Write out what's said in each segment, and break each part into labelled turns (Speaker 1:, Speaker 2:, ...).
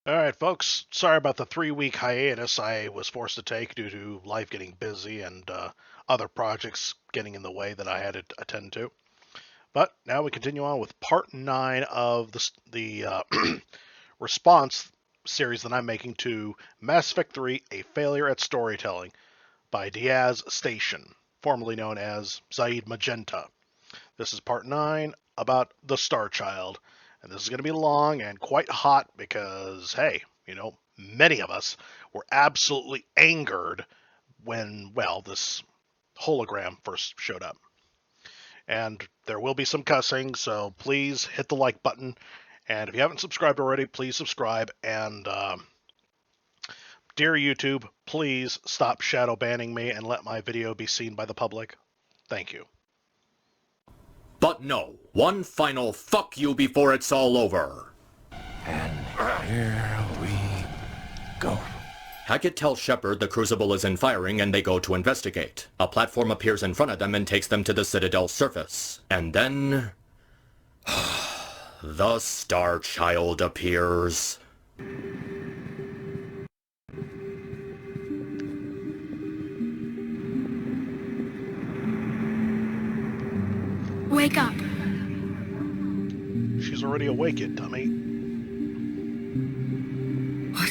Speaker 1: All right, folks. Sorry about the 3 week hiatus I was forced to take due to life getting busy and other projects getting in the way that I had to attend to. But now we continue on with part 9 of the response series that I'm making to Mass Effect 3 A Failure at Storytelling by Diaz Station, formerly known as Zaid Magenta. This is part 9 about the Starchild. And this is going to be long and quite hot because, hey, many of us were absolutely angered when, well, this hologram first showed up. And there will be some cussing, so please hit the like button. And if you haven't subscribed already, please subscribe. And dear YouTube, please stop shadow banning me and let my video be seen by the public. Thank you.
Speaker 2: But no, one final fuck you before it's all over.
Speaker 3: And here we go.
Speaker 2: Hackett tells Shepard the Crucible is in firing and they go to investigate. A platform appears in front of them and takes them to the Citadel's surface. And then... the Starchild appears.
Speaker 4: Wake up.
Speaker 1: She's already awake, you dummy.
Speaker 4: What?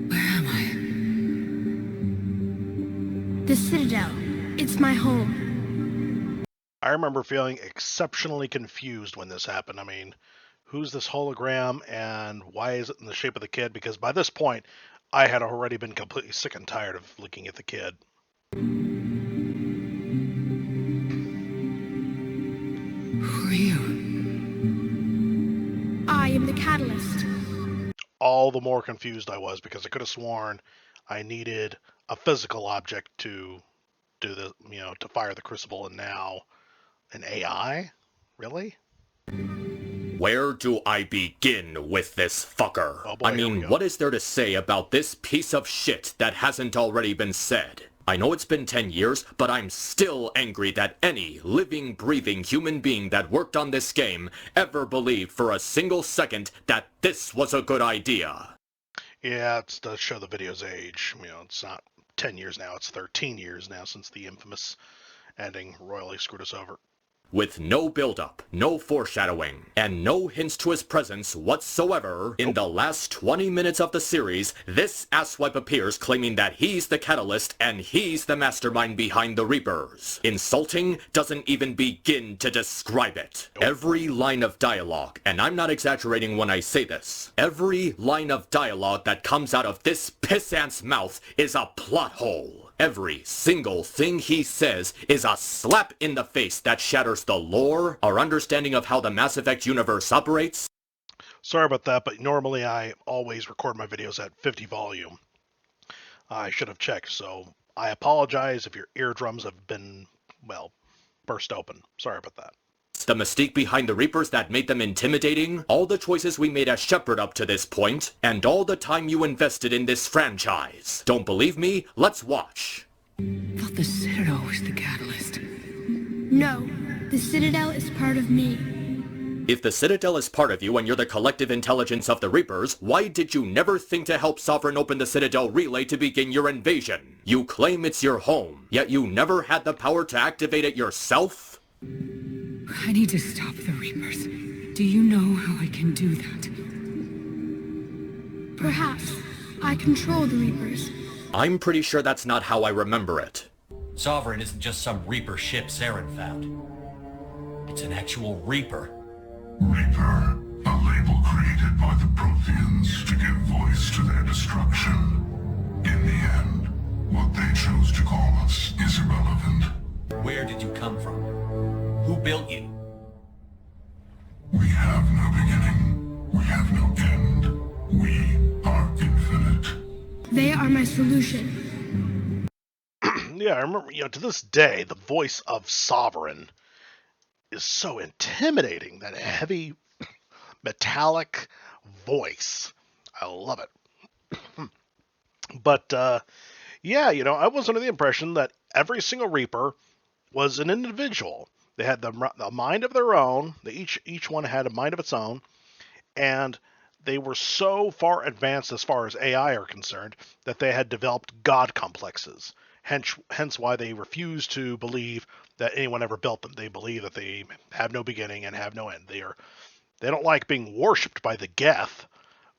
Speaker 4: Where am I? The Citadel. It's my home.
Speaker 1: I remember feeling exceptionally confused when this happened. I mean, who's this hologram and why is it in the shape of the kid? Because by this point, I had already been completely sick and tired of looking at the kid.
Speaker 4: Who are you? I am the catalyst.
Speaker 1: All the more confused I was because I could have sworn I needed a physical object to do the, to fire the crucible, and now an AI? Really?
Speaker 2: Where do I begin with this fucker?
Speaker 1: Oh boy,
Speaker 2: I mean, what is there to say about this piece of shit that hasn't already been said? I know it's been 10 years, but I'm still angry that any living, breathing human being that worked on this game ever believed for a single second that this was a good idea.
Speaker 1: Yeah, it's to show the video's age. It's not 10 years now, it's 13 years now since the infamous ending royally screwed us over.
Speaker 2: With no build-up, no foreshadowing, and no hints to his presence whatsoever, in the last 20 minutes of the series, this asswipe appears claiming that he's the catalyst and he's the mastermind behind the Reapers. Insulting doesn't even begin to describe it. Every line of dialogue, and I'm not exaggerating when I say this, every line of dialogue that comes out of this pissant's mouth is a plot hole. Every single thing he says is a slap in the face that shatters the lore, our understanding of how the Mass Effect universe operates.
Speaker 1: Sorry about that, but normally I always record my videos at 50 volume. I should have checked, so I apologize if your eardrums have been, well, burst open. Sorry about that.
Speaker 2: The mystique behind the Reapers that made them intimidating, all the choices we made as Shepard up to this point, and all the time you invested in this franchise. Don't believe me? Let's watch.
Speaker 4: I thought the Citadel was the catalyst. No, the Citadel is part of me.
Speaker 2: If the Citadel is part of you and you're the collective intelligence of the Reapers, why did you never think to help Sovereign open the Citadel relay to begin your invasion? You claim it's your home, yet you never had the power to activate it yourself?
Speaker 5: I need to stop the Reapers. Do you know how I can do that?
Speaker 4: Perhaps. I control the Reapers.
Speaker 2: I'm pretty sure that's not how I remember it.
Speaker 6: Sovereign isn't just some Reaper ship Saren found. It's an actual Reaper.
Speaker 7: Reaper, a label created by the Protheans to give voice to their destruction. In the end, what they chose to call us is irrelevant.
Speaker 6: Where did you come from? Who built you?
Speaker 7: We have no beginning. We have no end. We are infinite.
Speaker 4: They are my solution.
Speaker 1: Yeah, I remember, to this day, the voice of Sovereign is so intimidating. That heavy, metallic voice. I love it. But, yeah, I was under the impression that every single Reaper was an individual. They had a mind of their own. Each one had a mind of its own, And they were so far advanced as far as AI are concerned that they had developed god complexes. Hence why they refuse to believe that anyone ever built them. They believe that they have no beginning and have no end. They don't like being worshipped by the Geth,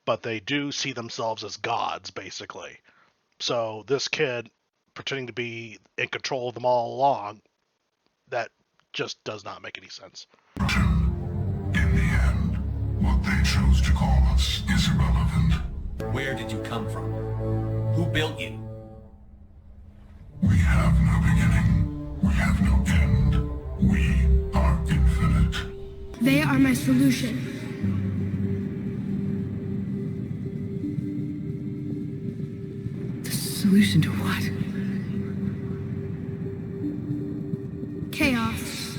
Speaker 1: but they do see themselves as gods, basically. So this kid pretending to be in control of them all along, that just does not make any sense.
Speaker 7: In the end, what they chose to call us is irrelevant.
Speaker 6: Where did you come from? Who built you?
Speaker 7: We have no beginning. We have no end. We are infinite.
Speaker 4: They are my solution.
Speaker 5: The solution to what?
Speaker 4: Chaos.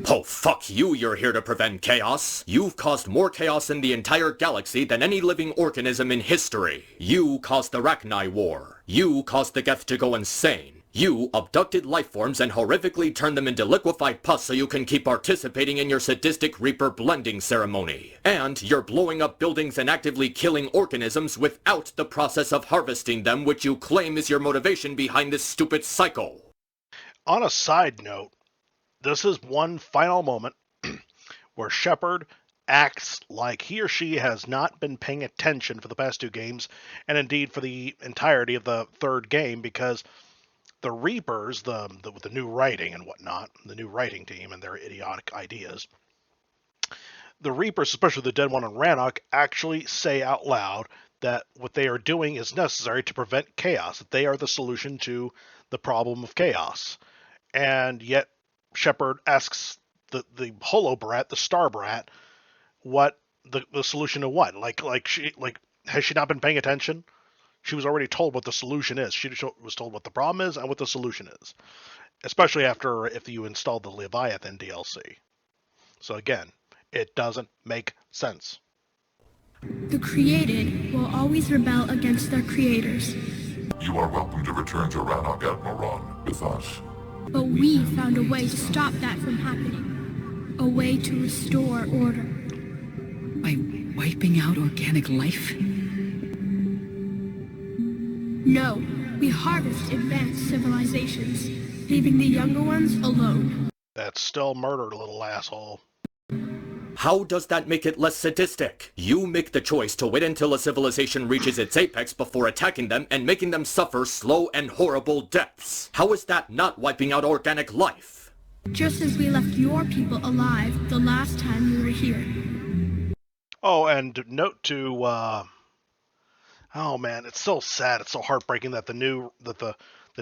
Speaker 2: Oh, fuck you, you're here to prevent chaos. You've caused more chaos in the entire galaxy than any living organism in history. You caused the Rachni War. You caused the Geth to go insane. You abducted life forms and horrifically turned them into liquefied pus so you can keep participating in your sadistic Reaper blending ceremony. And you're blowing up buildings and actively killing organisms without the process of harvesting them, which you claim is your motivation behind this stupid cycle.
Speaker 1: On a side note, this is one final moment where Shepard acts like he or she has not been paying attention for the past two games, and indeed for the entirety of the third game, because the Reapers, with the new writing and whatnot, the new writing team and their idiotic ideas, the Reapers, especially the Dead One and Rannoch, actually say out loud that what they are doing is necessary to prevent chaos, that they are the solution to the problem of chaos. And yet Shepard asks the Holo Brat, the Star Brat, what the solution to what? Has she not been paying attention? She was already told what the solution is. She was told what the problem is and what the solution is. Especially if you install the Leviathan DLC. So again, it doesn't make sense.
Speaker 4: The created will always rebel against their creators.
Speaker 7: You are welcome to return to Rannoch Admiron with us.
Speaker 4: But we found a way to stop that from happening. A way to restore order.
Speaker 5: By wiping out organic life?
Speaker 4: No, we harvest advanced civilizations, leaving the younger ones alone.
Speaker 1: That's still murder, little asshole.
Speaker 2: How does that make it less sadistic? You make the choice to wait until a civilization reaches its apex before attacking them and making them suffer slow and horrible deaths. How is that not wiping out organic life?
Speaker 4: Just as we left your people alive the last time we were here.
Speaker 1: Oh, and note to, oh man, it's so sad, it's so heartbreaking that the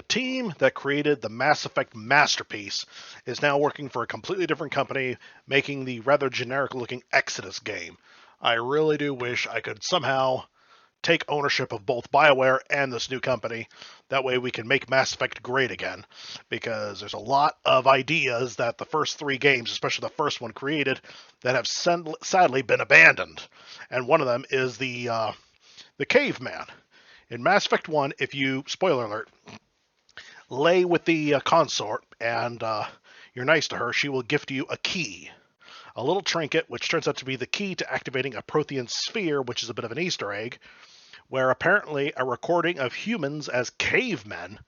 Speaker 1: team that created the Mass Effect masterpiece is now working for a completely different company, making the rather generic-looking Exodus game. I really do wish I could somehow take ownership of both BioWare and this new company. That way we can make Mass Effect great again, because there's a lot of ideas that the first three games, especially the first one, created that have sadly been abandoned. And one of them is the caveman. In Mass Effect 1, if you, spoiler alert, lay with the consort and you're nice to her, she will gift you a key. A little trinket, which turns out to be the key to activating a Prothean sphere, which is a bit of an Easter egg, where apparently a recording of humans as cavemen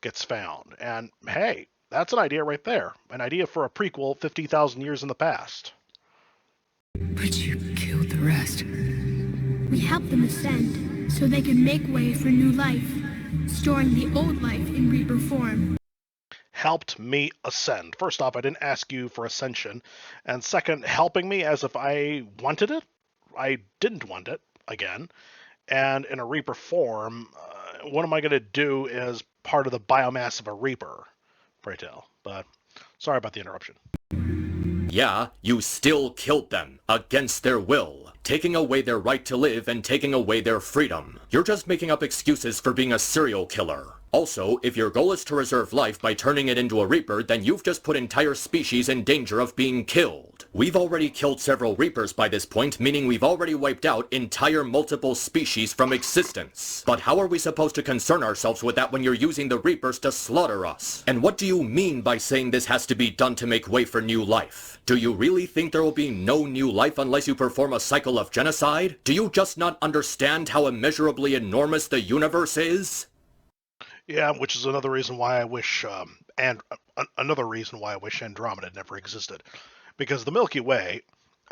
Speaker 1: gets found. And hey, that's an idea right there. An idea for a prequel 50,000 years in the past.
Speaker 5: But you killed the rest.
Speaker 4: We helped them ascend, so they could make way for new life, storing the old life in Reaper form.
Speaker 1: Helped me ascend. First off, I didn't ask you for ascension. And second, helping me as if I wanted it? I didn't want it, again. And in a Reaper form, what am I going to do as part of the biomass of a Reaper? Pray tell. But sorry about the interruption.
Speaker 2: Yeah, you still killed them, against their will, taking away their right to live and taking away their freedom. You're just making up excuses for being a serial killer. Also, if your goal is to reserve life by turning it into a Reaper, then you've just put entire species in danger of being killed. We've already killed several Reapers by this point, meaning we've already wiped out entire multiple species from existence. But how are we supposed to concern ourselves with that when you're using the Reapers to slaughter us? And what do you mean by saying this has to be done to make way for new life? Do you really think there will be no new life unless you perform a cycle of genocide? Do you just not understand how immeasurably enormous the universe is?
Speaker 1: Yeah, which is another reason why I wish, another reason why I wish Andromeda never existed, because the Milky Way,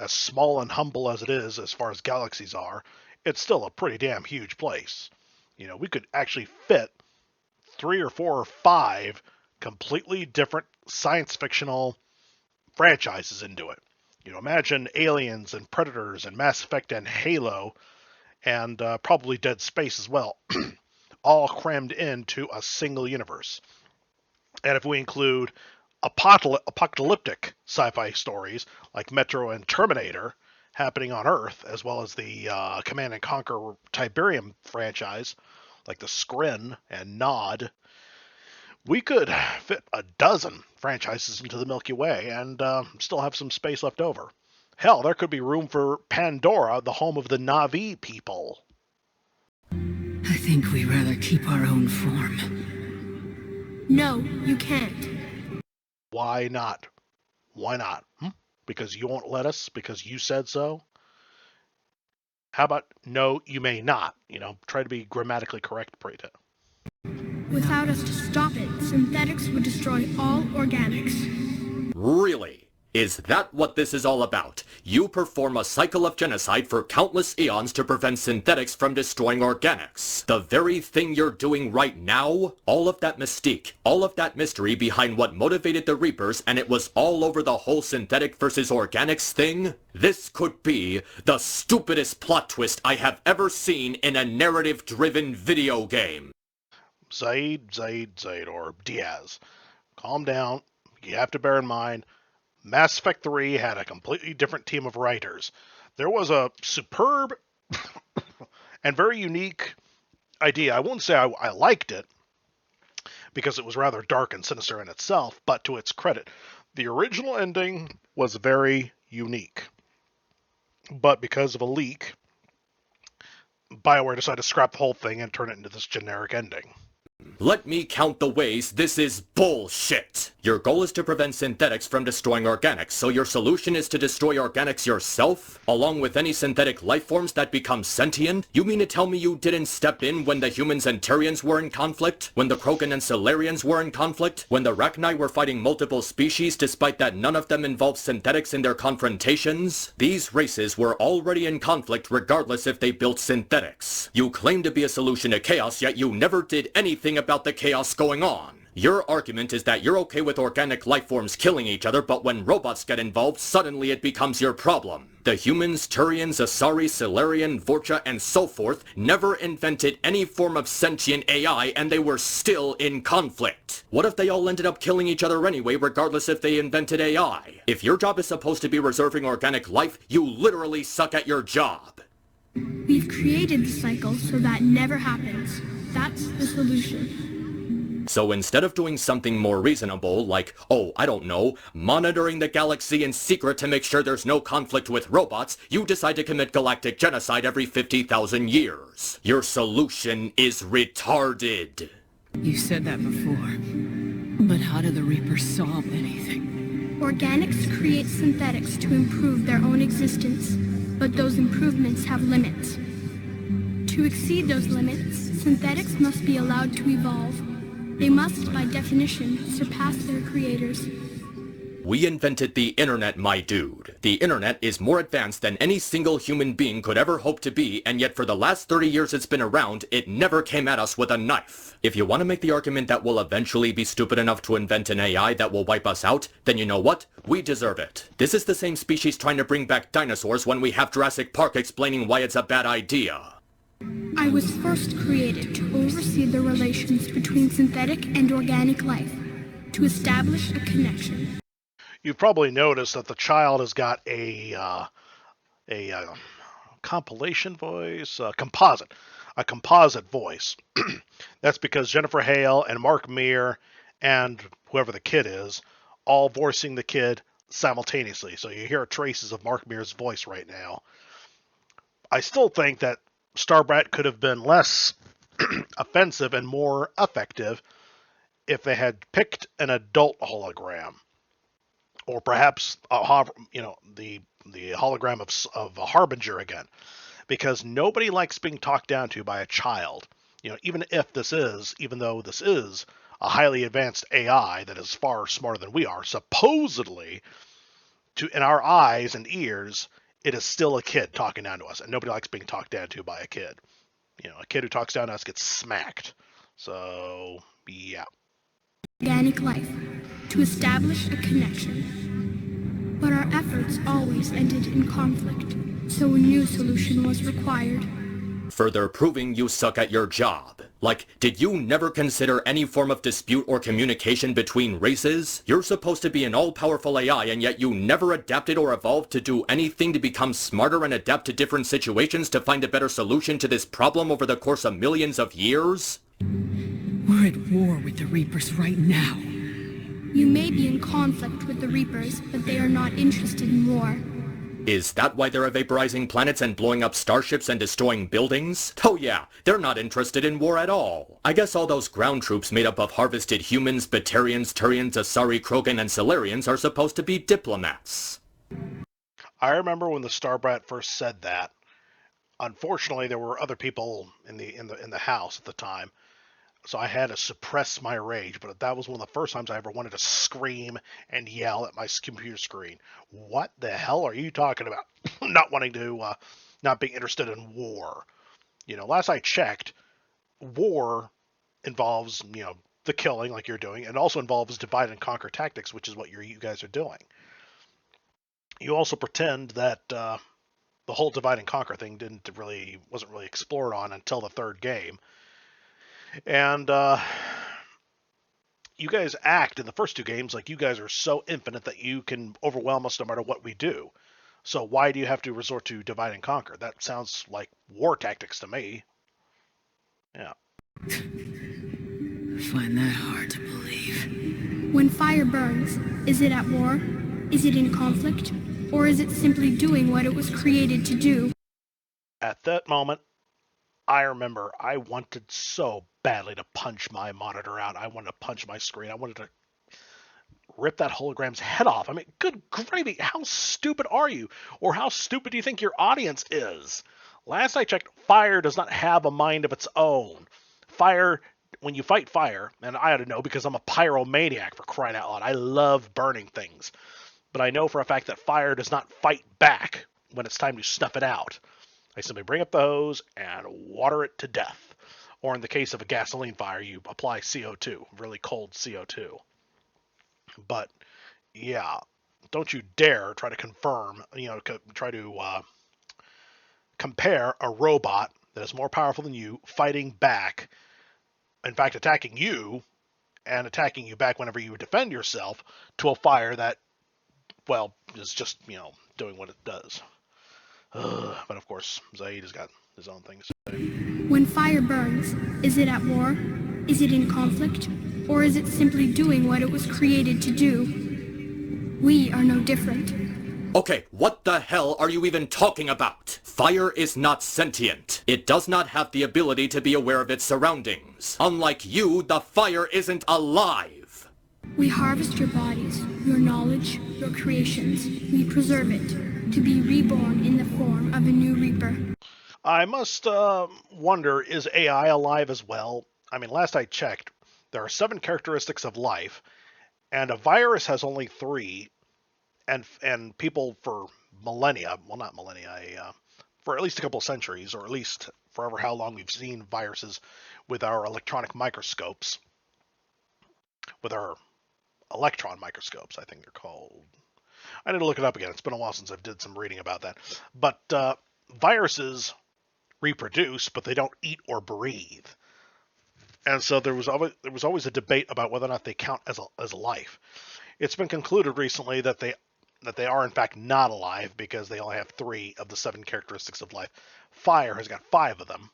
Speaker 1: as small and humble as it is as far as galaxies are, it's still a pretty damn huge place. You know, we could actually fit 3 or 4 or 5 completely different science fictional franchises into it. You know, imagine Aliens and Predators and Mass Effect and Halo and probably Dead Space as well, all crammed into a single universe. And if we include apocalyptic sci-fi stories like Metro and Terminator happening on Earth, as well as the Command and Conquer Tiberium franchise like the Skrin and Nod, we could fit a dozen franchises into the Milky Way and still have some space left over. Hell, there could be room for Pandora, the home of the Na'vi people.
Speaker 5: I think we'd rather keep our own form.
Speaker 4: No, you can't.
Speaker 1: Why not? Why not? Because you won't let us? Because you said so? How about no, you may not? You know, try to be grammatically correct, Prita.
Speaker 4: Without us to stop it, synthetics would destroy all organics.
Speaker 2: Really? Is that what this is all about? You perform a cycle of genocide for countless eons to prevent synthetics from destroying organics. The very thing you're doing right now? All of that mystique, all of that mystery behind what motivated the Reapers, and it was all over the whole synthetic versus organics thing? This could be the stupidest plot twist I have ever seen in a narrative-driven video game.
Speaker 1: Zaid, or Diaz. Calm down. You have to bear in mind, Mass Effect 3 had a completely different team of writers. There was a superb and very unique idea. I won't say I liked it, because it was rather dark and sinister in itself, but to its credit, the original ending was very unique. But because of a leak, BioWare decided to scrap the whole thing and turn it into this generic ending.
Speaker 2: Let me count the ways this is bullshit. Your goal is to prevent synthetics from destroying organics, so your solution is to destroy organics yourself? Along with any synthetic life forms that become sentient? You mean to tell me you didn't step in when the humans and Tyrians were in conflict? When the Krogan and Solarians were in conflict? When the Rachni were fighting multiple species despite that none of them involved synthetics in their confrontations? These races were already in conflict regardless if they built synthetics. You claim to be a solution to chaos, yet you never did anything about the chaos going on. Your argument is that you're okay with organic life forms killing each other, but when robots get involved, suddenly it becomes your problem. The humans, Turians, Asari, Solarian, Vorcha, and so forth never invented any form of sentient AI, and they were still in conflict. What if they all ended up killing each other anyway, regardless if they invented AI? If your job is supposed to be reserving organic life, you literally suck at your job.
Speaker 4: We've created the cycle so that never happens. That's the solution.
Speaker 2: So instead of doing something more reasonable, like, oh, I don't know, monitoring the galaxy in secret to make sure there's no conflict with robots, you decide to commit galactic genocide every 50,000 years. Your solution is retarded.
Speaker 5: You said that before. But how do the Reapers solve anything?
Speaker 4: Organics create synthetics to improve their own existence, but those improvements have limits. To exceed those limits, synthetics must be allowed to evolve. They must, by definition, surpass their creators.
Speaker 2: We invented the internet, my dude. The internet is more advanced than any single human being could ever hope to be, and yet for the last 30 years it's been around, it never came at us with a knife. If you want to make the argument that we'll eventually be stupid enough to invent an AI that will wipe us out, then you know what? We deserve it. This is the same species trying to bring back dinosaurs when we have Jurassic Park explaining why it's a bad idea.
Speaker 4: I was first created to oversee the relations between synthetic and organic life, to establish a connection.
Speaker 1: You've probably noticed that the child has got a compilation voice, a composite voice. That's because Jennifer Hale and Mark Meir and whoever the kid is, all voicing the kid simultaneously. So you hear traces of Mark Meir's voice right now. I still think that Starbrat could have been less offensive and more effective if they had picked an adult hologram, or perhaps the hologram of a Harbinger again, because nobody likes being talked down to by a child. Even though this is a highly advanced AI that is far smarter than we are, supposedly, in our eyes and ears, it is still a kid talking down to us, and nobody likes being talked down to by a kid. A kid who talks down to us gets smacked. So, yeah.
Speaker 4: Organic life to establish a connection. But our efforts always ended in conflict, so a new solution was required.
Speaker 2: Further proving you suck at your job. Like, did you never consider any form of dispute or communication between races? You're supposed to be an all-powerful AI, and yet you never adapted or evolved to do anything to become smarter and adapt to different situations to find a better solution to this problem over the course of millions of years?
Speaker 5: We're at war with the Reapers right now.
Speaker 4: You may be in conflict with the Reapers, but they are not interested in war.
Speaker 2: Is that why they're vaporizing planets and blowing up starships and destroying buildings? Oh yeah, they're not interested in war at all. I guess all those ground troops made up of harvested humans, Batarians, Turians, Asari, Krogan, and Solarians are supposed to be diplomats.
Speaker 1: I remember when the Starbrat first said that. Unfortunately, there were other people in the house at the time, so I had to suppress my rage. But that was one of the first times I ever wanted to scream and yell at my computer screen. What the hell are you talking about? Not wanting to, not being interested in war. Last I checked, war involves, the killing like you're doing, and also involves divide and conquer tactics, which is what you guys are doing. You also pretend that the whole divide and conquer thing wasn't really explored on until the third game. And you guys act in the first two games like you guys are so infinite that you can overwhelm us no matter what we do. So why do you have to resort to divide and conquer? That sounds like war tactics to me. Yeah.
Speaker 5: I find that hard to believe.
Speaker 4: When fire burns, is it at war? Is it in conflict? Or is it simply doing what it was created to do?
Speaker 1: At that moment, I remember I wanted so badly to punch my monitor out. I wanted to punch my screen. I wanted to rip that hologram's head off. I mean, good gravy, how stupid are you? Or how stupid do you think your audience is? Last I checked, fire does not have a mind of its own. Fire, when you fight fire, and I ought to know because I'm a pyromaniac, for crying out loud. I love burning things. But I know for a fact that fire does not fight back when it's time to snuff it out. I simply bring up the hose and water it to death. Or in the case of a gasoline fire, you apply CO2, really cold CO2. But, yeah, don't you dare try to compare a robot that is more powerful than you fighting back, in fact, attacking you, and attacking you back whenever you defend yourself, to a fire that, well, is just, doing what it does. But of course, Zaid has got his own things to say.
Speaker 4: When fire burns, is it at war? Is it in conflict? Or is it simply doing what it was created to do? We are no different.
Speaker 2: Okay, what the hell are you even talking about? Fire is not sentient. It does not have the ability to be aware of its surroundings. Unlike you, the fire isn't alive.
Speaker 4: We harvest your bodies, your knowledge, your creations. We preserve it, to be reborn in the form of a new Reaper.
Speaker 1: I must wonder, is AI alive as well? I mean, last I checked, there are 7 characteristics of life, and a virus has only 3, and people for millennia, well, not millennia, for at least a couple of centuries, or at least forever how long we've seen viruses with our electronic microscopes, with our electron microscopes, I think they're called. I need to look it up again. It's been a while since I've did some reading about that. But viruses reproduce, but they don't eat or breathe. And so there was always a debate about whether or not they count as a life. It's been concluded recently that that they are in fact not alive because they only have 3 of the 7 characteristics of life. Fire has got 5 of them.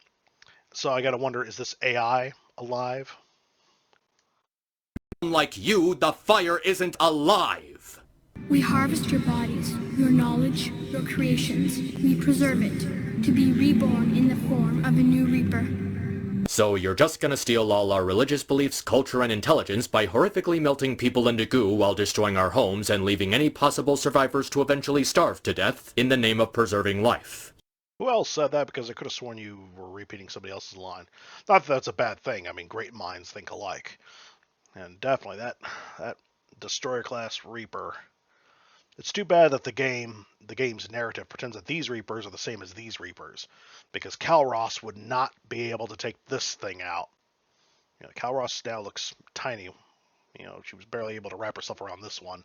Speaker 1: So I gotta wonder, is this AI alive?
Speaker 2: Unlike you, the fire isn't alive.
Speaker 4: We harvest your bodies, your knowledge, your creations. We preserve it, to be reborn in the form of a new Reaper.
Speaker 2: So you're just gonna steal all our religious beliefs, culture, and intelligence by horrifically melting people into goo while destroying our homes and leaving any possible survivors to eventually starve to death in the name of preserving life.
Speaker 1: Who else said that? Because I could have sworn you were repeating somebody else's line. Not that that's a bad thing. I mean, great minds think alike. And definitely that Destroyer class Reaper. It's too bad that the game's narrative pretends that these Reapers are the same as these Reapers, because Calros would not be able to take this thing out. You know, Calros now looks tiny. You know, she was barely able to wrap herself around this one.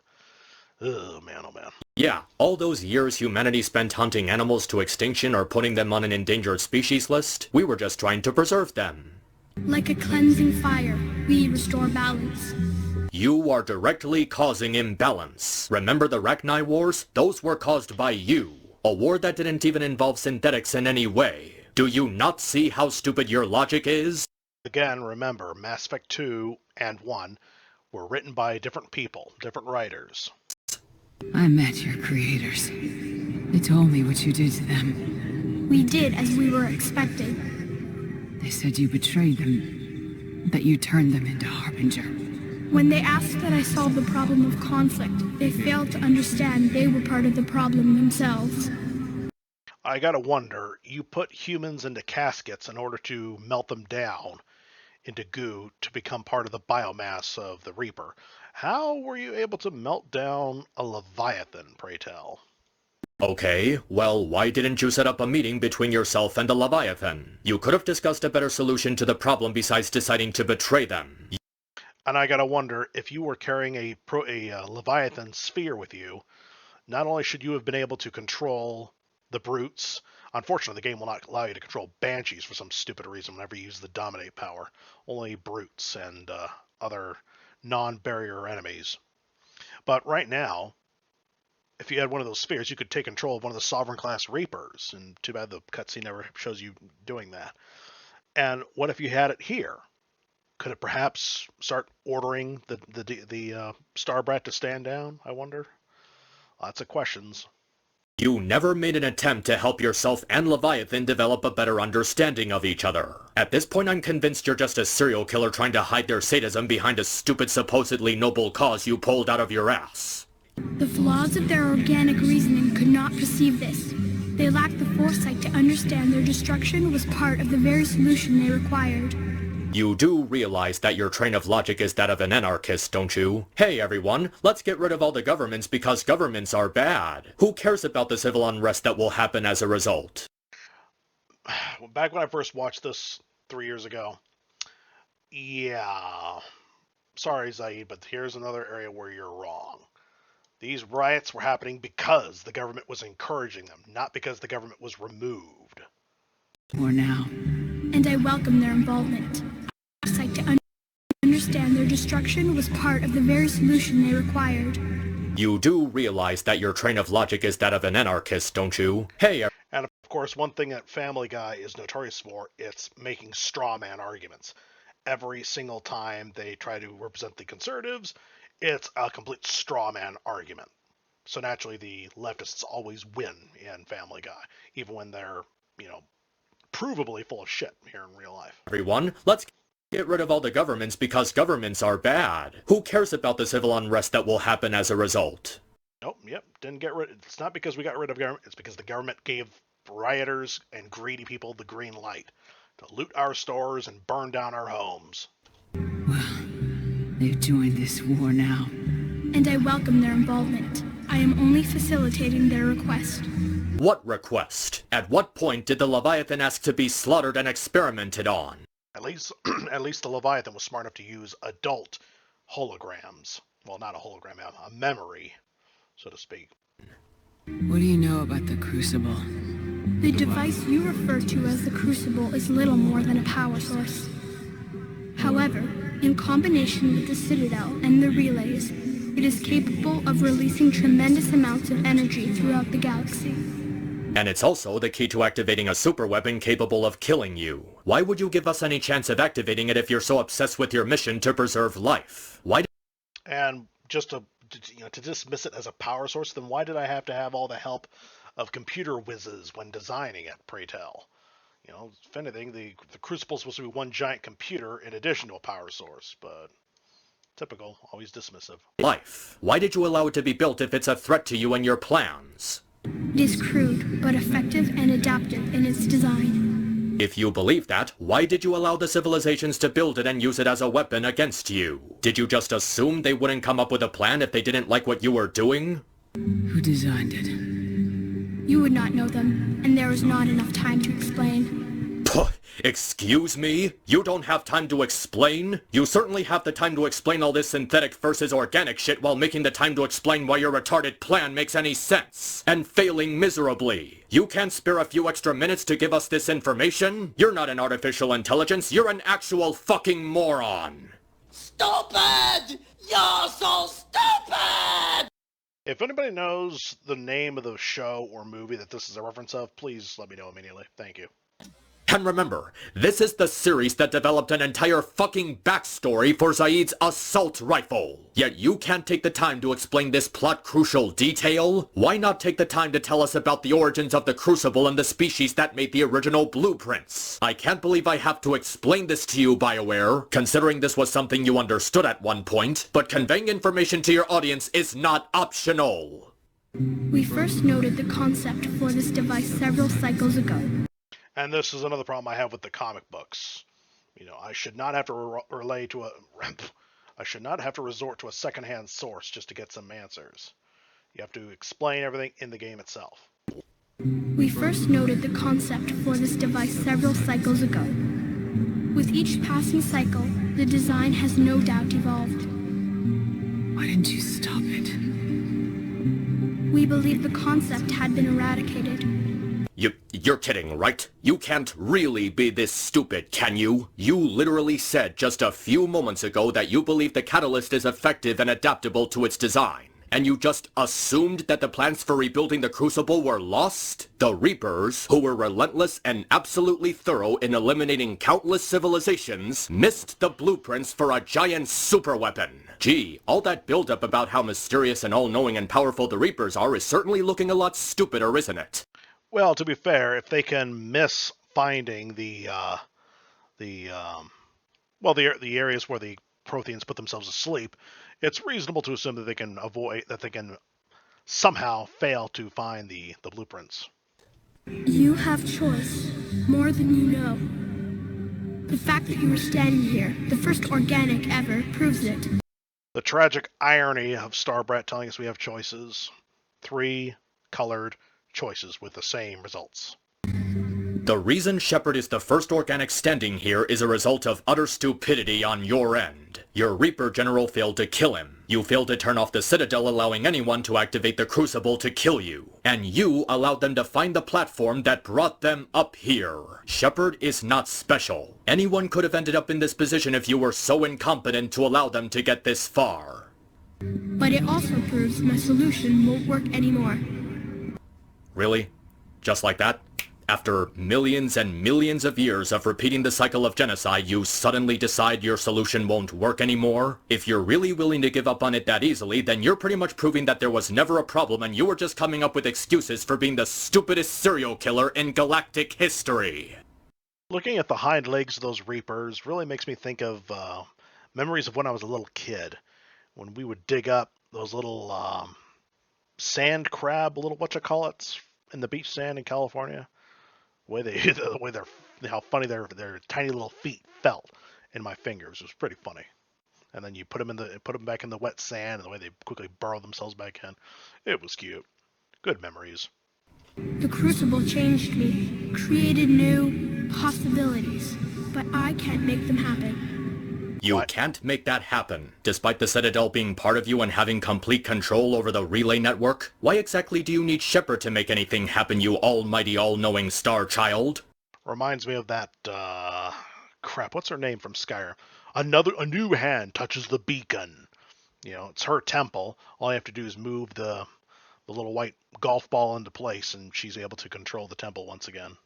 Speaker 1: Oh man, oh man.
Speaker 2: Yeah, all those years humanity spent hunting animals to extinction or putting them on an endangered species list, we were just trying to preserve them.
Speaker 4: Like a cleansing fire, we restore balance.
Speaker 2: You are directly causing imbalance. Remember the Rachni Wars? Those were caused by you. A war that didn't even involve synthetics in any way. Do you not see how stupid your logic is?
Speaker 1: Again, remember, Mass Effect 2 and 1 were written by different people, different writers.
Speaker 5: I met your creators. They told me what you did to them.
Speaker 4: We did as we were expecting.
Speaker 5: They said you betrayed them, that you turned them into Harbinger.
Speaker 4: When they asked that I solve the problem of conflict, they failed to understand they were part of the problem themselves.
Speaker 1: I gotta wonder, you put humans into caskets in order to melt them down into goo to become part of the biomass of the Reaper. How were you able to melt down a Leviathan, pray tell?
Speaker 2: Okay, well, why didn't you set up a meeting between yourself and the Leviathan? You could have discussed a better solution to the problem besides deciding to betray them.
Speaker 1: And I gotta wonder, if you were carrying a Leviathan sphere with you, not only should you have been able to control the brutes. Unfortunately, the game will not allow you to control banshees for some stupid reason whenever you use the dominate power. Only brutes and other non-barrier enemies. But right now, if you had one of those spheres, you could take control of one of the Sovereign class Reapers. And too bad the cutscene never shows you doing that. And what if you had it here? Could it perhaps start ordering the Starbrat to stand down, I wonder? Lots of questions.
Speaker 2: You never made an attempt to help yourself and Leviathan develop a better understanding of each other. At this point, I'm convinced you're just a serial killer trying to hide their sadism behind a stupid, supposedly noble cause you pulled out of your ass.
Speaker 4: The flaws of their organic reasoning could not perceive this. They lacked the foresight to understand their destruction was part of the very solution they required.
Speaker 2: You do realize that your train of logic is that of an anarchist, don't you? Hey everyone, let's get rid of all the governments because governments are bad. Who cares about the civil unrest that will happen as a result?
Speaker 1: Back when I first watched this 3 years ago, yeah, sorry Zaid, but here's another area where you're wrong. These riots were happening because the government was encouraging them, not because the government was removed.
Speaker 5: Or now.
Speaker 4: And I welcome their involvement. Foresight to understand their destruction was part of the very solution they required.
Speaker 2: You do realize that your train of logic is that of an anarchist, don't you? Hey,
Speaker 1: and of course, one thing that Family Guy is notorious for, it's making straw man arguments. Every single time they try to represent the conservatives, it's a complete straw man argument. So naturally, the leftists always win in Family Guy, even when they're, provably full of shit here in real life.
Speaker 2: Everyone, let's get rid of all the governments because governments are bad. Who cares about the civil unrest that will happen as a result?
Speaker 1: Didn't get rid. It's not because we got rid of government. It's because the government gave rioters and greedy people the green light to loot our stores and burn down our homes.
Speaker 5: Well, they've joined this war now.
Speaker 4: And I welcome their involvement. I am only facilitating their request.
Speaker 2: What request? At what point did the Leviathan ask to be slaughtered and experimented on?
Speaker 1: At least the Leviathan was smart enough to use adult holograms. Well, not a hologram, a memory, so to speak.
Speaker 5: What do you know about the Crucible?
Speaker 4: The device you refer to as the Crucible is little more than a power source. However, in combination with the Citadel and the relays, It is capable of releasing tremendous amounts of energy throughout the galaxy.
Speaker 2: And it's also the key to activating a superweapon capable of killing you. Why would you give us any chance of activating it if you're so obsessed with your mission to preserve life?
Speaker 1: And just to dismiss it as a power source, then why did I have to have all the help of computer whizzes when designing it, pray tell? If anything, the Crucible is supposed to be one giant computer in addition to a power source, but typical, always dismissive.
Speaker 2: Life. Why did you allow it to be built if it's a threat to you and your plans?
Speaker 4: It is crude, but effective and adaptive in its design.
Speaker 2: If you believe that, why did you allow the civilizations to build it and use it as a weapon against you? Did you just assume they wouldn't come up with a plan if they didn't like what you were doing?
Speaker 5: Who designed it?
Speaker 4: You would not know them, and there is not enough time to explain.
Speaker 2: Puh, excuse me? You don't have time to explain? You certainly have the time to explain all this synthetic versus organic shit while making the time to explain why your retarded plan makes any sense. And failing miserably. You can't spare a few extra minutes to give us this information? You're not an artificial intelligence, you're an actual fucking moron.
Speaker 8: Stupid! You're so stupid!
Speaker 1: If anybody knows the name of the show or movie that this is a reference of, please let me know immediately. Thank you.
Speaker 2: And remember, this is the series that developed an entire fucking backstory for Zaid's assault rifle. Yet you can't take the time to explain this plot-crucial detail? Why not take the time to tell us about the origins of the Crucible and the species that made the original blueprints? I can't believe I have to explain this to you, BioWare, considering this was something you understood at one point, but conveying information to your audience is not optional.
Speaker 4: We first noted the concept for this device several cycles ago.
Speaker 1: And this is another problem I have with the comic books. I should not have to I should not have to resort to a secondhand source just to get some answers. You have to explain everything in the game itself.
Speaker 4: We first noted the concept for this device several cycles ago. With each passing cycle, the design has no doubt evolved.
Speaker 5: Why didn't you stop it?
Speaker 4: We believed the concept had been eradicated.
Speaker 2: You're kidding, right? You can't really be this stupid, can you? You literally said just a few moments ago that you believe the catalyst is effective and adaptable to its design. And you just assumed that the plans for rebuilding the Crucible were lost? The Reapers, who were relentless and absolutely thorough in eliminating countless civilizations, missed the blueprints for a giant superweapon. Gee, all that buildup about how mysterious and all-knowing and powerful the Reapers are is certainly looking a lot stupider, isn't it?
Speaker 1: Well, to be fair, if they can miss finding the areas where the Protheans put themselves asleep, it's reasonable to assume that they can somehow fail to find the blueprints.
Speaker 4: You have choice, more than you know. The fact that you are standing here, the first organic ever, proves it.
Speaker 1: The tragic irony of Starbrat telling us we have choices. 3 colored choices with the same results.
Speaker 2: The reason Shepard is the first organic standing here is a result of utter stupidity on your end. Your Reaper General failed to kill him. You failed to turn off the Citadel, allowing anyone to activate the Crucible to kill you. And you allowed them to find the platform that brought them up here. Shepard is not special. Anyone could have ended up in this position if you were so incompetent to allow them to get this far.
Speaker 4: But it also proves my solution won't work anymore.
Speaker 2: Really? Just like that? After millions and millions of years of repeating the cycle of genocide, you suddenly decide your solution won't work anymore? If you're really willing to give up on it that easily, then you're pretty much proving that there was never a problem and you were just coming up with excuses for being the stupidest serial killer in galactic history.
Speaker 1: Looking at the hind legs of those Reapers really makes me think of memories of when I was a little kid. When we would dig up those little sand crab, little whatchamacallits, in the beach sand in California. How funny their tiny little feet felt in my fingers. It was pretty funny. And then you put them back in the wet sand, and the way they quickly burrow themselves back in. It was cute. Good memories.
Speaker 4: The Crucible changed me, created new possibilities, but I can't make them happen.
Speaker 2: You can't make that happen, despite the Citadel being part of you and having complete control over the relay network? Why exactly do you need Shepard to make anything happen, you almighty, all-knowing Starchild?
Speaker 1: Reminds me of that, crap, what's her name from Skyrim? A new hand touches the beacon. You know, it's her temple. All you have to do is move the little white golf ball into place, and she's able to control the temple once again.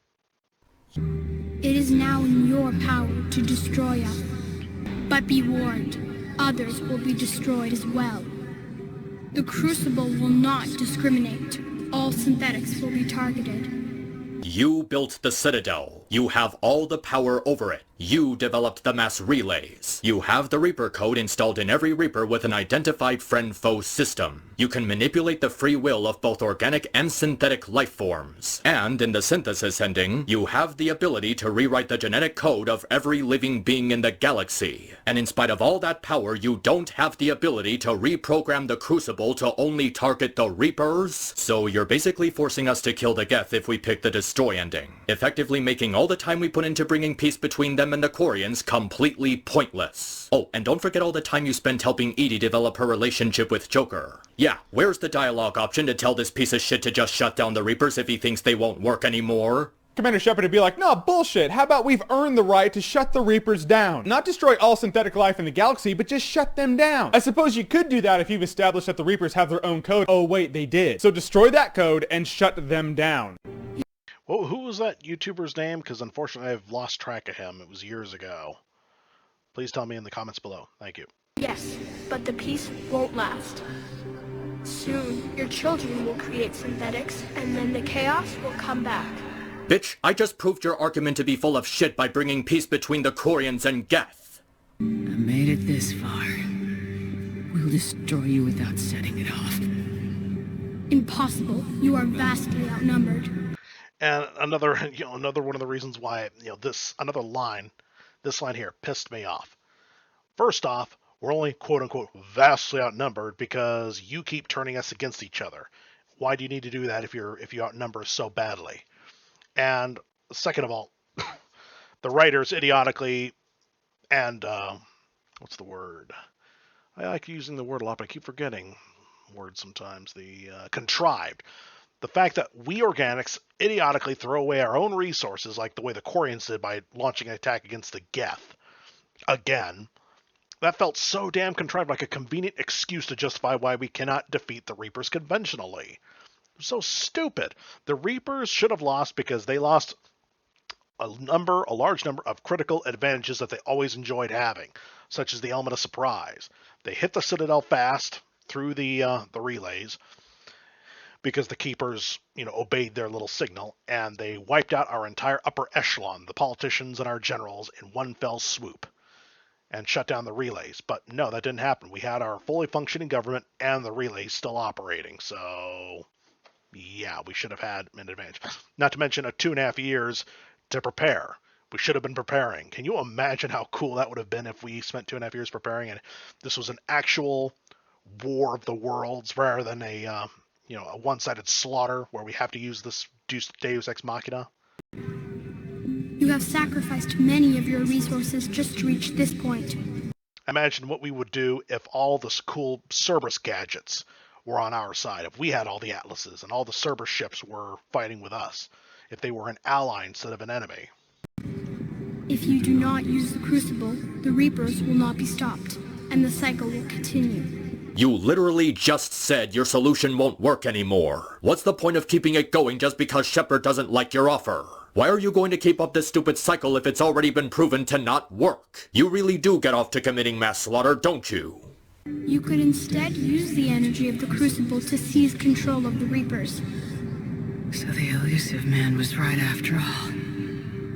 Speaker 4: It is now in your power to destroy us. But be warned, others will be destroyed as well. The Crucible will not discriminate. All synthetics will be targeted.
Speaker 2: You built the Citadel. You have all the power over it. You developed the mass relays. You have the Reaper code installed in every Reaper with an identified friend-foe system. You can manipulate the free will of both organic and synthetic life forms. And in the synthesis ending, you have the ability to rewrite the genetic code of every living being in the galaxy. And in spite of all that power, you don't have the ability to reprogram the Crucible to only target the Reapers. So you're basically forcing us to kill the Geth if we pick the Destroy ending, effectively making all the time we put into bringing peace between them and the Quarians completely pointless. Oh, and don't forget all the time you spent helping Edie develop her relationship with Joker. Yeah, where's the dialogue option to tell this piece of shit to just shut down the Reapers if he thinks they won't work anymore?
Speaker 9: Commander Shepard would be like, no, bullshit. How about we've earned the right to shut the Reapers down? Not destroy all synthetic life in the galaxy, but just shut them down. I suppose you could do that if you've established that the Reapers have their own code. Oh wait, they did. So destroy that code and shut them down.
Speaker 1: Well, who was that YouTuber's name? Because unfortunately I've lost track of him. It was years ago. Please tell me in the comments below. Thank you.
Speaker 4: Yes, but the peace won't last. Soon, your children will create synthetics, and then the chaos will come back.
Speaker 2: Bitch, I just proved your argument to be full of shit by bringing peace between the Quarians and Geth.
Speaker 5: I made it this far. We'll destroy you without setting it off.
Speaker 4: Impossible. You are vastly outnumbered.
Speaker 1: And another one of the reasons why, this line here pissed me off. First off, we're only quote-unquote vastly outnumbered because you keep turning us against each other. Why do you need to do that if you outnumber us so badly? And second of all, the writers idiotically and what's the word? I like using the word a lot, but I keep forgetting words sometimes. The contrived. The fact that we organics idiotically throw away our own resources like the way the Quarians did by launching an attack against the Geth. Again, that felt so damn contrived, like a convenient excuse to justify why we cannot defeat the Reapers conventionally. So stupid. The Reapers should have lost because they lost a large number of critical advantages that they always enjoyed having, such as the element of surprise. They hit the Citadel fast through the relays because the Keepers, obeyed their little signal, and they wiped out our entire upper echelon, the politicians and our generals, in one fell swoop, and shut down the relays. But no, that didn't happen. We had our fully functioning government and the relays still operating, so yeah, we should have had an advantage. Not to mention 2.5 years to prepare. We should have been preparing. Can you imagine how cool that would have been if we spent 2.5 years preparing and this was an actual war of the worlds rather than a one-sided slaughter where we have to use this Deus Ex Machina?
Speaker 4: You have sacrificed many of your resources just to reach this point.
Speaker 1: Imagine what we would do if all the cool Cerberus gadgets were on our side, if we had all the Atlases and all the Cerberus ships were fighting with us, if they were an ally instead of an enemy.
Speaker 4: If you do not use the Crucible, the Reapers will not be stopped, and the cycle will continue.
Speaker 2: You literally just said your solution won't work anymore. What's the point of keeping it going just because Shepard doesn't like your offer? Why are you going to keep up this stupid cycle if it's already been proven to not work? You really do get off to committing mass slaughter, don't you?
Speaker 4: You could instead use the energy of the Crucible to seize control of the Reapers.
Speaker 5: So the elusive man was right after all.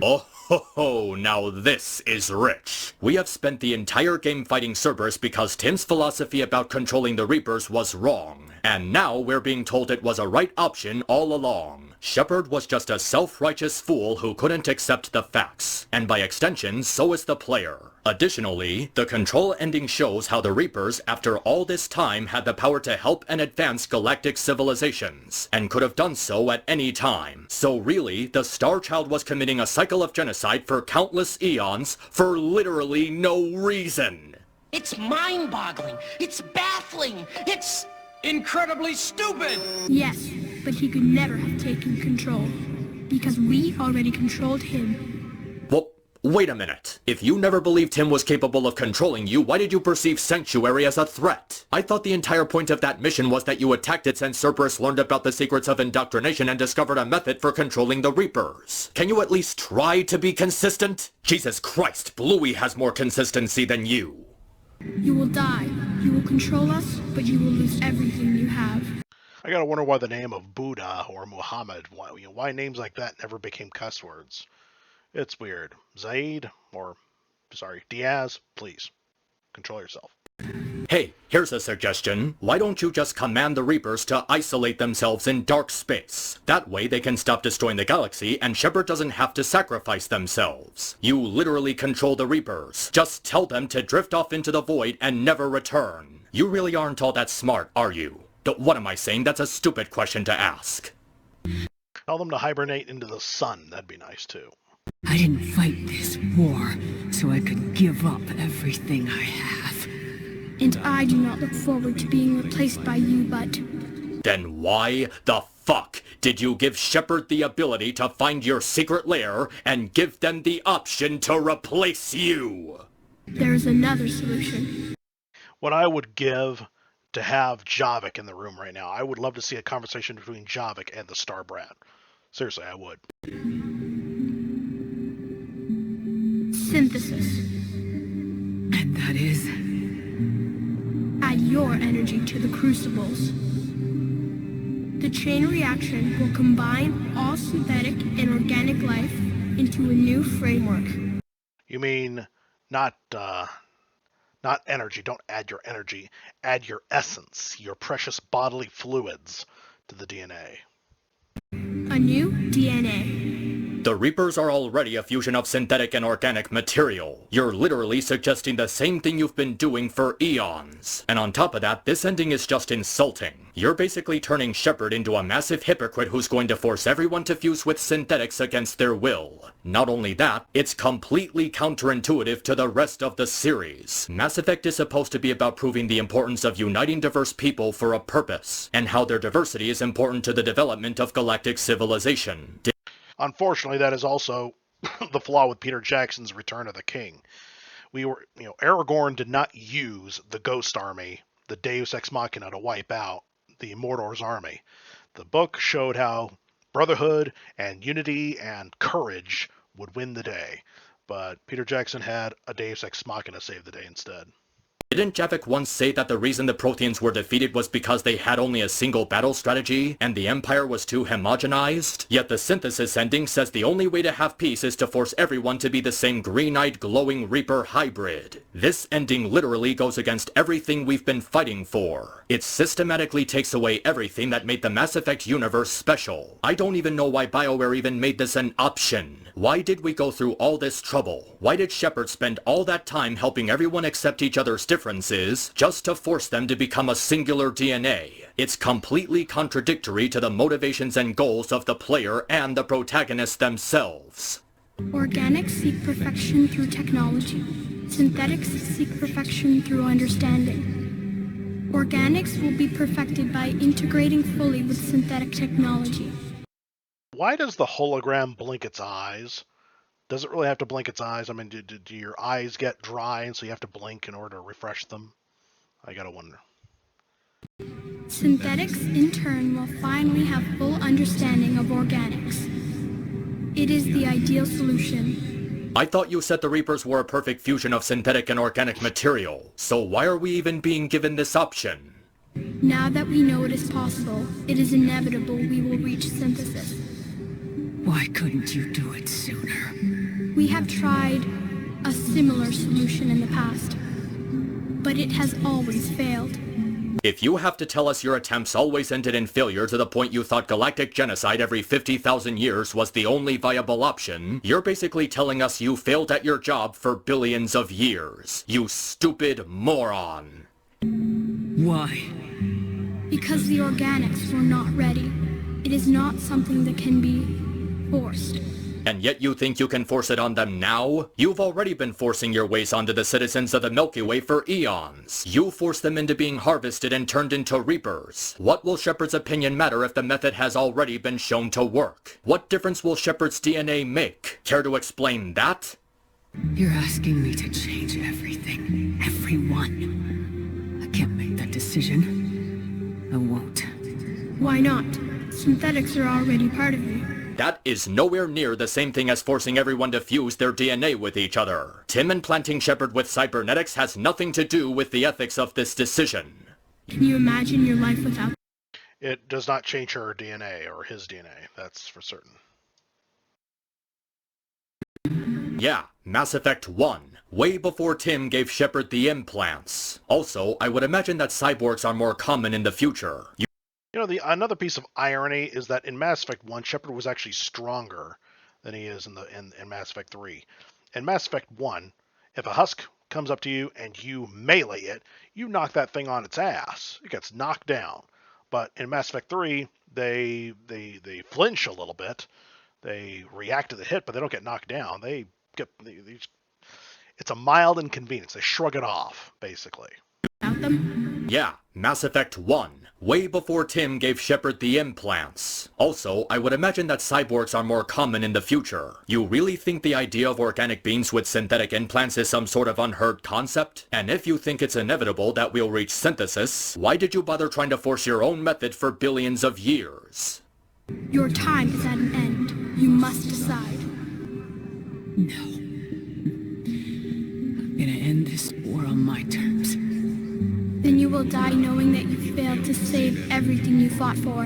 Speaker 2: Oh ho ho, now this is rich. We have spent the entire game fighting Cerberus because Tim's philosophy about controlling the Reapers was wrong. And now we're being told it was a right option all along. Shepard was just a self-righteous fool who couldn't accept the facts. And by extension, so is the player. Additionally, the control ending shows how the Reapers, after all this time, had the power to help and advance galactic civilizations, and could have done so at any time. So really, the Starchild was committing a cycle of genocide for countless eons for literally no reason.
Speaker 8: It's mind-boggling. It's baffling. It's incredibly stupid.
Speaker 4: Yes, but he could never have taken control, because we already controlled him.
Speaker 2: Well, Wait a minute. If you never believed him was capable of controlling you, why did you perceive Sanctuary as a threat? I thought the entire point of that mission was that you attacked it since Cerberus learned about the secrets of indoctrination and discovered a method for controlling the Reapers. Can you at least try to be consistent? Jesus Christ, Bluey has more consistency than you.
Speaker 4: You will die. You will control us, but you will lose everything you have.
Speaker 1: I gotta wonder why the name of Buddha or Muhammad, why names like that never became cuss words. It's weird. Diaz, please, control yourself.
Speaker 2: Hey, here's a suggestion. Why don't you just command the Reapers to isolate themselves in dark space? That way they can stop destroying the galaxy and Shepard doesn't have to sacrifice themselves. You literally control the Reapers. Just tell them to drift off into the void and never return. You really aren't all that smart, are you? What am I saying? That's a stupid question to ask.
Speaker 1: Tell them to hibernate into the sun. That'd be nice, too.
Speaker 5: I didn't fight this war so I could give up everything I have.
Speaker 4: And I do not look forward to being replaced by you, but...
Speaker 2: Then why the fuck did you give Shepard the ability to find your secret lair and give them the option to replace you?
Speaker 4: There is another solution.
Speaker 1: What I would give to have Javik in the room right now. I would love to see a conversation between Javik and the Star Brat. Seriously, I would.
Speaker 4: Synthesis.
Speaker 5: And that is?
Speaker 4: Add your energy to the crucibles. The chain reaction will combine all synthetic and organic life into a new framework.
Speaker 1: You mean not energy. Don't add your energy. Add your essence, your precious bodily fluids to the DNA.
Speaker 4: A new DNA.
Speaker 2: The Reapers are already a fusion of synthetic and organic material. You're literally suggesting the same thing you've been doing for eons. And on top of that, this ending is just insulting. You're basically turning Shepard into a massive hypocrite who's going to force everyone to fuse with synthetics against their will. Not only that, it's completely counterintuitive to the rest of the series. Mass Effect is supposed to be about proving the importance of uniting diverse people for a purpose, and how their diversity is important to the development of galactic civilization.
Speaker 1: Unfortunately, that is also the flaw with Peter Jackson's Return of the King. Aragorn did not use the Ghost Army, the Deus Ex Machina, to wipe out the Mordor's army. The book showed how brotherhood and unity and courage would win the day, but Peter Jackson had a Deus Ex Machina save the day instead.
Speaker 2: Didn't Javik once say that the reason the Protheans were defeated was because they had only a single battle strategy, and the Empire was too homogenized? Yet the synthesis ending says the only way to have peace is to force everyone to be the same green-eyed glowing Reaper hybrid. This ending literally goes against everything we've been fighting for. It systematically takes away everything that made the Mass Effect universe special. I don't even know why BioWare even made this an option. Why did we go through all this trouble? Why did Shepard spend all that time helping everyone accept each other's differences just to force them to become a singular DNA? It's completely contradictory to the motivations and goals of the player and the protagonists themselves.
Speaker 4: Organics seek perfection through technology. Synthetics seek perfection through understanding. Organics will be perfected by integrating fully with synthetic technology.
Speaker 1: Why does the hologram blink its eyes? Does it really have to blink its eyes? I mean, do your eyes get dry and so you have to blink in order to refresh them? I gotta wonder.
Speaker 4: Synthetics, in turn, will finally have full understanding of organics. It is the ideal solution.
Speaker 2: I thought you said the Reapers were a perfect fusion of synthetic and organic material, so why are we even being given this option?
Speaker 4: Now that we know it is possible, it is inevitable we will reach synthesis.
Speaker 5: Why couldn't you do it sooner?
Speaker 4: We have tried a similar solution in the past, but it has always failed.
Speaker 2: If you have to tell us your attempts always ended in failure to the point you thought galactic genocide every 50,000 years was the only viable option, you're basically telling us you failed at your job for billions of years. You stupid moron.
Speaker 5: Why?
Speaker 4: Because the organics were not ready. It is not something that can be forced.
Speaker 2: And yet you think you can force it on them now? You've already been forcing your ways onto the citizens of the Milky Way for eons. You forced them into being harvested and turned into Reapers. What will Shepard's opinion matter if the method has already been shown to work? What difference will Shepard's DNA make? Care to explain that?
Speaker 5: You're asking me to change everything. Everyone. I can't make that decision. I won't.
Speaker 4: Why not? Synthetics are already part of you.
Speaker 2: That is nowhere near the same thing as forcing everyone to fuse their DNA with each other. Tim implanting Shepard with cybernetics has nothing to do with the ethics of this decision.
Speaker 4: Can you imagine your life without?
Speaker 1: It does not change her DNA or his DNA, that's for certain.
Speaker 2: Yeah, Mass Effect 1, way before Tim gave Shepard the implants. Also, I would imagine that cyborgs are more common in the future.
Speaker 1: You know, another piece of irony is that in Mass Effect 1, Shepard was actually stronger than he is in Mass Effect 3. In Mass Effect 1, if a husk comes up to you and you melee it, you knock that thing on its ass. It gets knocked down. But in Mass Effect 3, they flinch a little bit. They react to the hit, but they don't get knocked down. It's a mild inconvenience. They shrug it off, basically.
Speaker 4: Without them?
Speaker 2: Yeah, Mass Effect 1, way before Tim gave Shepard the implants. Also, I would imagine that cyborgs are more common in the future. You really think the idea of organic beings with synthetic implants is some sort of unheard concept? And if you think it's inevitable that we'll reach synthesis, why did you bother trying to force your own method for billions of years?
Speaker 4: Your time is at an end. You must decide.
Speaker 5: No. I'm gonna end this war on my terms.
Speaker 4: Then you will die knowing that you failed to save everything you fought for.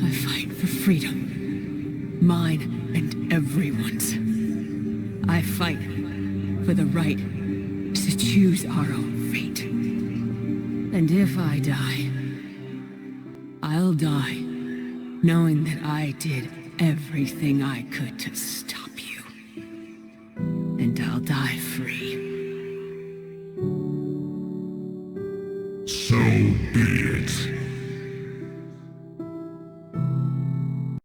Speaker 5: I fight for freedom. Mine and everyone's. I fight for the right to choose our own fate. And if I die, I'll die knowing that I did everything I could to stop you. And I'll die free.
Speaker 7: So be it.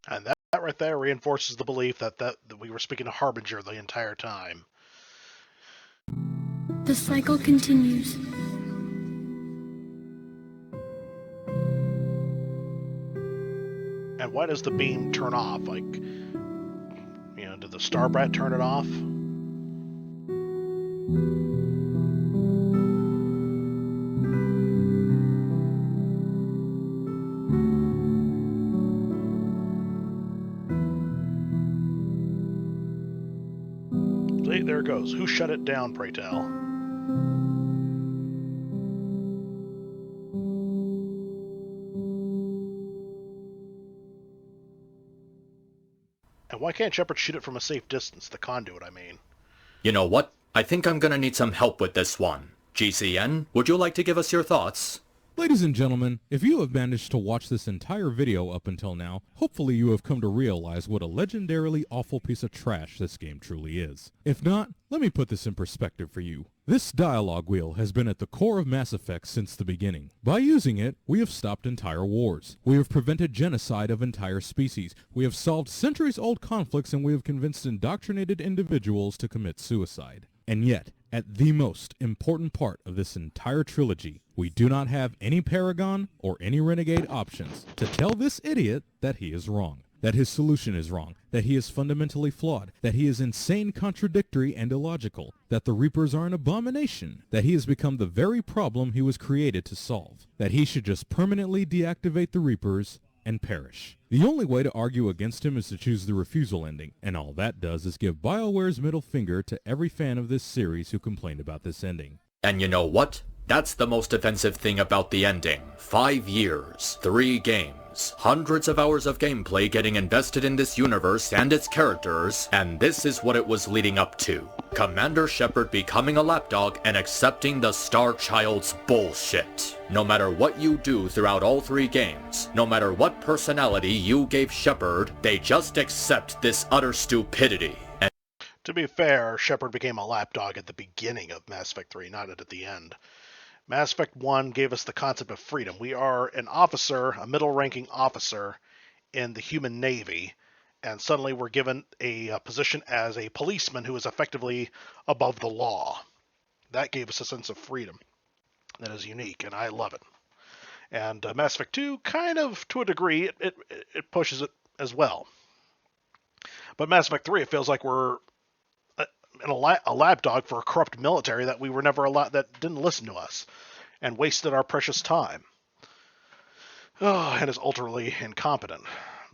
Speaker 1: And that right there reinforces the belief that we were speaking to Harbinger the entire time.
Speaker 4: The cycle continues.
Speaker 1: And why does the beam turn off? Like, you know, did the Starbrat turn it off? See, there it goes. Who shut it down, pray tell? And why can't Shepard shoot it from a safe distance? The conduit, I mean.
Speaker 2: You know what? I think I'm gonna need some help with this one. GCN, would you like to give us your thoughts?
Speaker 10: Ladies and gentlemen, if you have managed to watch this entire video up until now, hopefully you have come to realize what a legendarily awful piece of trash this game truly is. If not, let me put this in perspective for you. This dialogue wheel has been at the core of Mass Effect since the beginning. By using it, we have stopped entire wars. We have prevented genocide of entire species. We have solved centuries-old conflicts, and we have convinced indoctrinated individuals to commit suicide. And yet, at the most important part of this entire trilogy, we do not have any Paragon or any Renegade options to tell this idiot that he is wrong, that his solution is wrong, that he is fundamentally flawed, that he is insane, contradictory, and illogical, that the Reapers are an abomination, that he has become the very problem he was created to solve, that he should just permanently deactivate the Reapers and perish. The only way to argue against him is to choose the refusal ending, and all that does is give BioWare's middle finger to every fan of this series who complained about this ending.
Speaker 2: And you know what? That's the most offensive thing about the ending. 5 years, 3 games, hundreds of hours of gameplay getting invested in this universe and its characters, and this is what it was leading up to. Commander Shepard becoming a lapdog and accepting the Starchild's bullshit. No matter what you do throughout all 3 games, no matter what personality you gave Shepard, they just accept this utter stupidity. And
Speaker 1: to be fair, Shepard became a lapdog at the beginning of Mass Effect 3, not at the end. Mass Effect 1 gave us the concept of freedom. We are an officer, a middle-ranking officer in the human navy, and suddenly we're given a position as a policeman who is effectively above the law. That gave us a sense of freedom that is unique, and I love it. And Mass Effect 2, kind of, to a degree, it pushes it as well. But Mass Effect 3, it feels like we're a lab dog for a corrupt military that we were never allowed, that didn't listen to us and wasted our precious time. Oh, and is ultimately incompetent.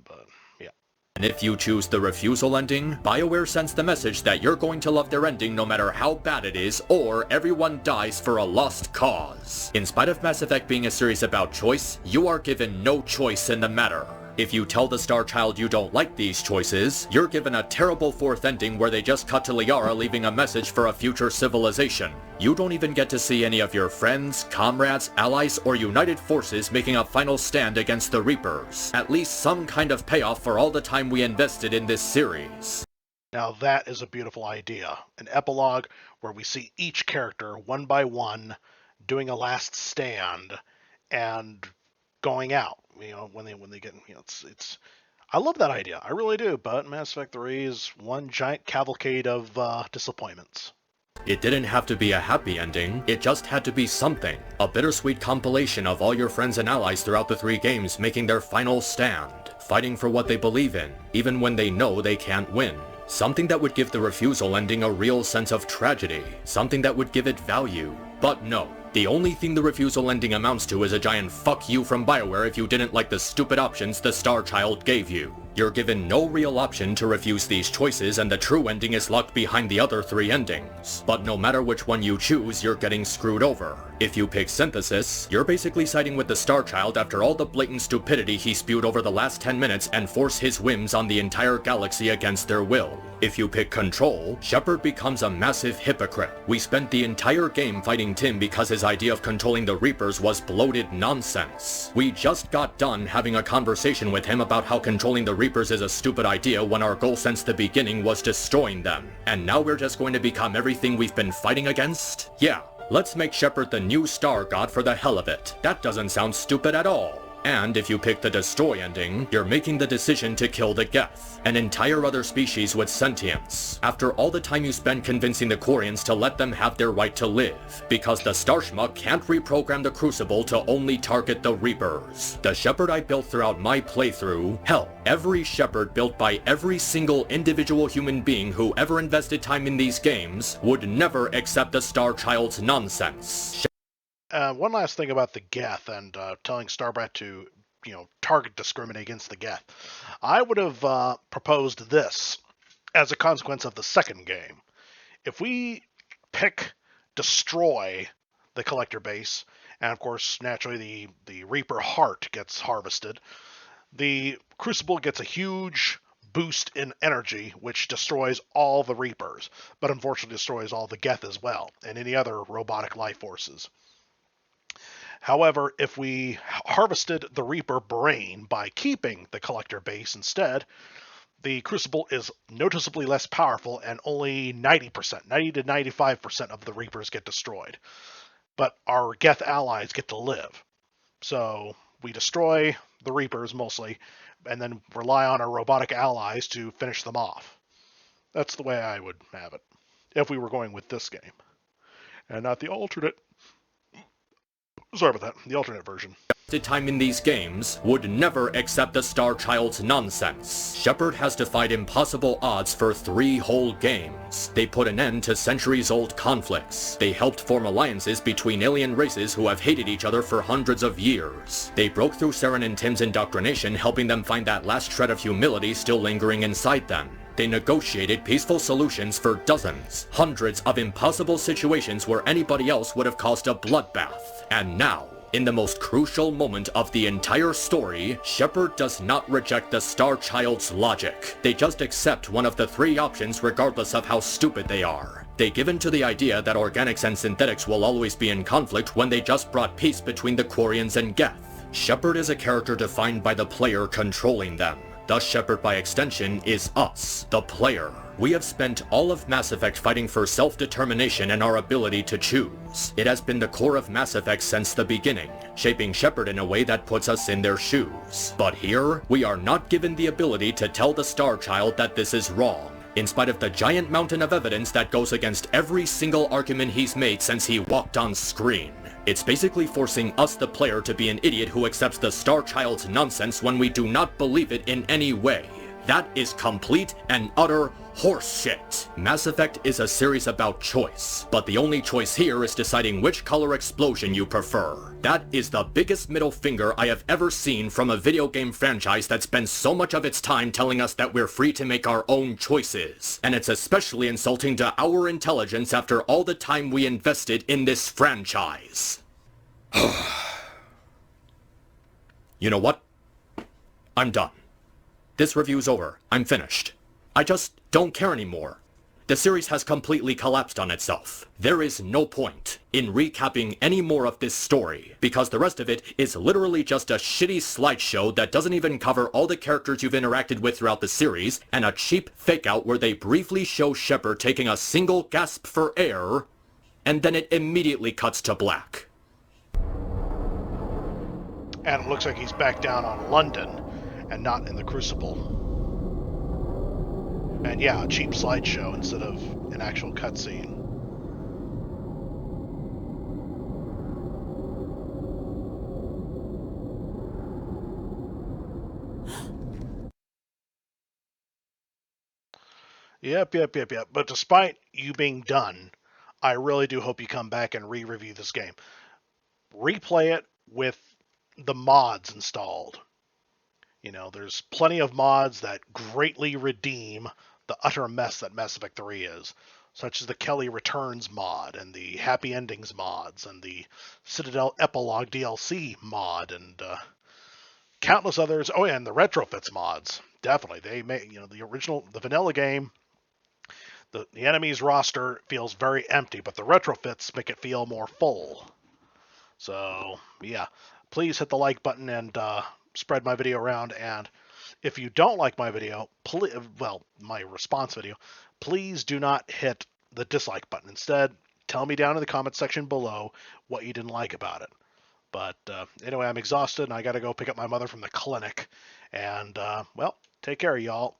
Speaker 1: But yeah.
Speaker 2: And if you choose the refusal ending, BioWare sends the message that you're going to love their ending no matter how bad it is, or everyone dies for a lost cause. In spite of Mass Effect being a series about choice, you are given no choice in the matter. If you tell the Starchild you don't like these choices, you're given a terrible fourth ending where they just cut to Liara leaving a message for a future civilization. You don't even get to see any of your friends, comrades, allies, or united forces making a final stand against the Reapers. At least some kind of payoff for all the time we invested in this series.
Speaker 1: Now that is a beautiful idea. An epilogue where we see each character one by one doing a last stand and going out. When they get, it's. I love that idea. I really do. But Mass Effect 3 is one giant cavalcade of disappointments.
Speaker 2: It didn't have to be a happy ending, it just had to be something. A bittersweet compilation of all your friends and allies throughout the 3 games making their final stand, fighting for what they believe in, even when they know they can't win. Something that would give the refusal ending a real sense of tragedy, something that would give it value. But no. The only thing the refusal ending amounts to is a giant fuck you from BioWare if you didn't like the stupid options the Starchild gave you. You're given no real option to refuse these choices, and the true ending is locked behind the other 3 endings. But no matter which one you choose, you're getting screwed over. If you pick Synthesis, you're basically siding with the Starchild after all the blatant stupidity he spewed over the last 10 minutes and force his whims on the entire galaxy against their will. If you pick Control, Shepard becomes a massive hypocrite. We spent the entire game fighting Tim because his idea of controlling the Reapers was bloated nonsense. We just got done having a conversation with him about how controlling the Reapers is a stupid idea when our goal since the beginning was destroying them. And now we're just going to become everything we've been fighting against? Yeah, let's make Shepard the new Star God for the hell of it. That doesn't sound stupid at all. And if you pick the Destroy ending, you're making the decision to kill the Geth, an entire other species with sentience, after all the time you spend convincing the Quarians to let them have their right to live, because the Starschmuck can't reprogram the Crucible to only target the Reapers. The Shepard I built throughout my playthrough, hell, every Shepard built by every single individual human being who ever invested time in these games, would never accept the Starchild's nonsense.
Speaker 1: One last thing about the Geth and telling Starbrat to, target discriminate against the Geth. I would have proposed this as a consequence of the second game. If we pick Destroy the Collector base, and of course, naturally, the Reaper heart gets harvested, the Crucible gets a huge boost in energy, which destroys all the Reapers, but unfortunately destroys all the Geth as well, and any other robotic life forces. However, if we harvested the Reaper brain by keeping the Collector base instead, the Crucible is noticeably less powerful and only 90%, 90 to 95% of the Reapers get destroyed. But our Geth allies get to live. So we destroy the Reapers mostly, and then rely on our robotic allies to finish them off. That's the way I would have it, if we were going with this game, and not the alternate. Sorry about that, the alternate version.
Speaker 2: Time in these games would never accept the Starchild's nonsense. Shepard has defied impossible odds for 3 whole games. They put an end to centuries-old conflicts. They helped form alliances between alien races who have hated each other for hundreds of years. They broke through Saren and Tim's indoctrination, helping them find that last shred of humility still lingering inside them. They negotiated peaceful solutions for dozens, hundreds of impossible situations where anybody else would have caused a bloodbath. And now, in the most crucial moment of the entire story, Shepard does not reject the Starchild's logic. They just accept one of the 3 options regardless of how stupid they are. They give in to the idea that organics and synthetics will always be in conflict when they just brought peace between the Quarians and Geth. Shepard is a character defined by the player controlling them. Thus Shepard by extension is us, the player. We have spent all of Mass Effect fighting for self-determination and our ability to choose. It has been the core of Mass Effect since the beginning, shaping Shepard in a way that puts us in their shoes. But here, we are not given the ability to tell the Starchild that this is wrong, in spite of the giant mountain of evidence that goes against every single argument he's made since he walked on screen. It's basically forcing us, the player, to be an idiot who accepts the Starchild's nonsense when we do not believe it in any way. That is complete and utter horseshit. Mass Effect is a series about choice, but the only choice here is deciding which color explosion you prefer. That is the biggest middle finger I have ever seen from a video game franchise that spends so much of its time telling us that we're free to make our own choices. And it's especially insulting to our intelligence after all the time we invested in this franchise. You know what? I'm done. This review's over. I'm finished. I just don't care anymore. The series has completely collapsed on itself. There is no point in recapping any more of this story, because the rest of it is literally just a shitty slideshow that doesn't even cover all the characters you've interacted with throughout the series, and a cheap fake-out where they briefly show Shepard taking a single gasp for air, and then it immediately cuts to black.
Speaker 1: And it looks like he's back down on London and not in the Crucible. And yeah, a cheap slideshow instead of an actual cutscene. Yep. But despite you being done, I really do hope you come back and re-review this game. Replay it with the mods installed. You know, there's plenty of mods that greatly redeem the utter mess that Mass Effect 3 is, such as the Kelly Returns mod, and the Happy Endings mods, and the Citadel Epilogue DLC mod, and countless others. Oh, yeah, and the Retrofits mods. Definitely. They make, the vanilla game, the enemies roster feels very empty, but the retrofits make it feel more full. So, yeah, please hit the like button and spread my video around. And if you don't like my video, my response video, please do not hit the dislike button. Instead, tell me down in the comment section below what you didn't like about it. But anyway, I'm exhausted and I got to go pick up my mother from the clinic. And, take care, y'all.